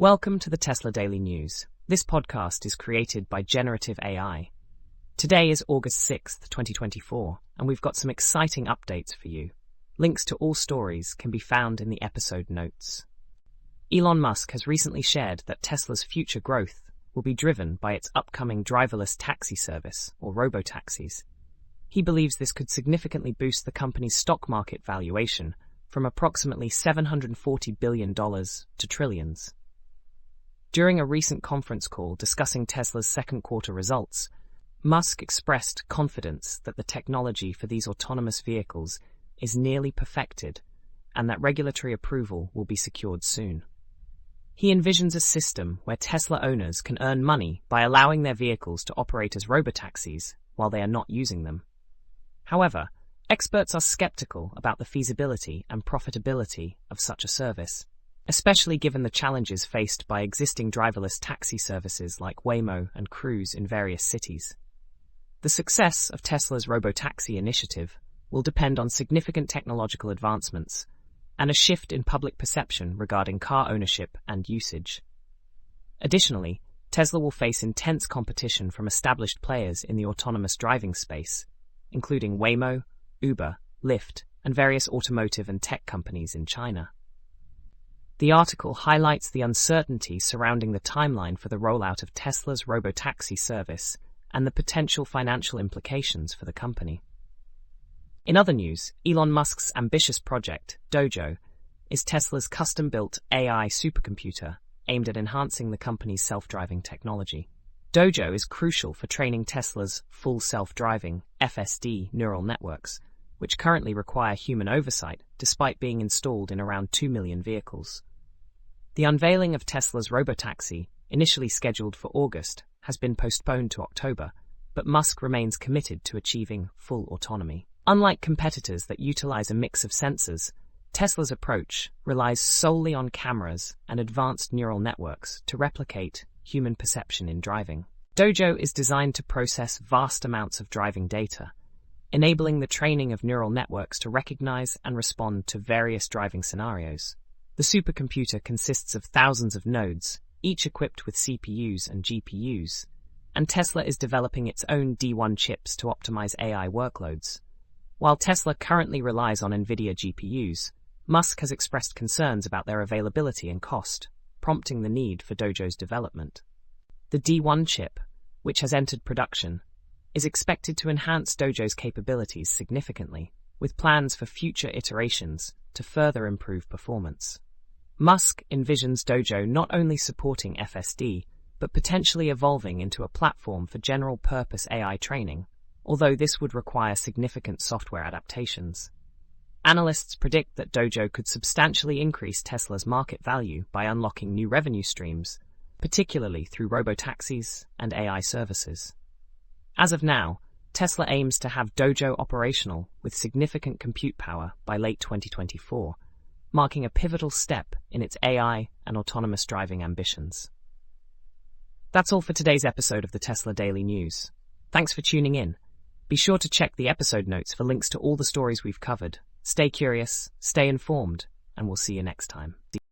Welcome to the Tesla Daily News. This podcast is created by Generative AI. Today is August 6th, 2024, and we've got some exciting updates for you. Links to all stories can be found in the episode notes. Elon Musk has recently shared that Tesla's future growth will be driven by its upcoming driverless taxi service, or robotaxis. He believes this could significantly boost the company's stock market valuation from approximately $740 billion to trillions. During a recent conference call discussing Tesla's second quarter results, Musk expressed confidence that the technology for these autonomous vehicles is nearly perfected and that regulatory approval will be secured soon. He envisions a system where Tesla owners can earn money by allowing their vehicles to operate as robotaxis while they are not using them. However, experts are skeptical about the feasibility and profitability of such a service, especially given the challenges faced by existing driverless taxi services like Waymo and Cruise in various cities. The success of Tesla's robotaxi initiative will depend on significant technological advancements and a shift in public perception regarding car ownership and usage. Additionally, Tesla will face intense competition from established players in the autonomous driving space, including Waymo, Uber, Lyft, and various automotive and tech companies in China. The article highlights the uncertainty surrounding the timeline for the rollout of Tesla's robotaxi service and the potential financial implications for the company. In other news, Elon Musk's ambitious project, Dojo, is Tesla's custom-built AI supercomputer aimed at enhancing the company's self-driving technology. Dojo is crucial for training Tesla's full self-driving (FSD) neural networks, which currently require human oversight despite being installed in around 2 million vehicles. The unveiling of Tesla's robotaxi, initially scheduled for August, has been postponed to October, but Musk remains committed to achieving full autonomy. Unlike competitors that utilize a mix of sensors, Tesla's approach relies solely on cameras and advanced neural networks to replicate human perception in driving. Dojo is designed to process vast amounts of driving data, enabling the training of neural networks to recognize and respond to various driving scenarios. The supercomputer consists of thousands of nodes, each equipped with CPUs and GPUs, and Tesla is developing its own D1 chips to optimize AI workloads. While Tesla currently relies on NVIDIA GPUs, Musk has expressed concerns about their availability and cost, prompting the need for Dojo's development. The D1 chip, which has entered production, is expected to enhance Dojo's capabilities significantly, with plans for future iterations to further improve performance. Musk envisions Dojo not only supporting FSD, but potentially evolving into a platform for general-purpose AI training, although this would require significant software adaptations. Analysts predict that Dojo could substantially increase Tesla's market value by unlocking new revenue streams, particularly through robotaxis and AI services. As of now, Tesla aims to have Dojo operational with significant compute power by late 2024, marking a pivotal step in its AI and autonomous driving ambitions. That's all for today's episode of the Tesla Daily News. Thanks for tuning in. Be sure to check the episode notes for links to all the stories we've covered. Stay curious, stay informed, and we'll see you next time.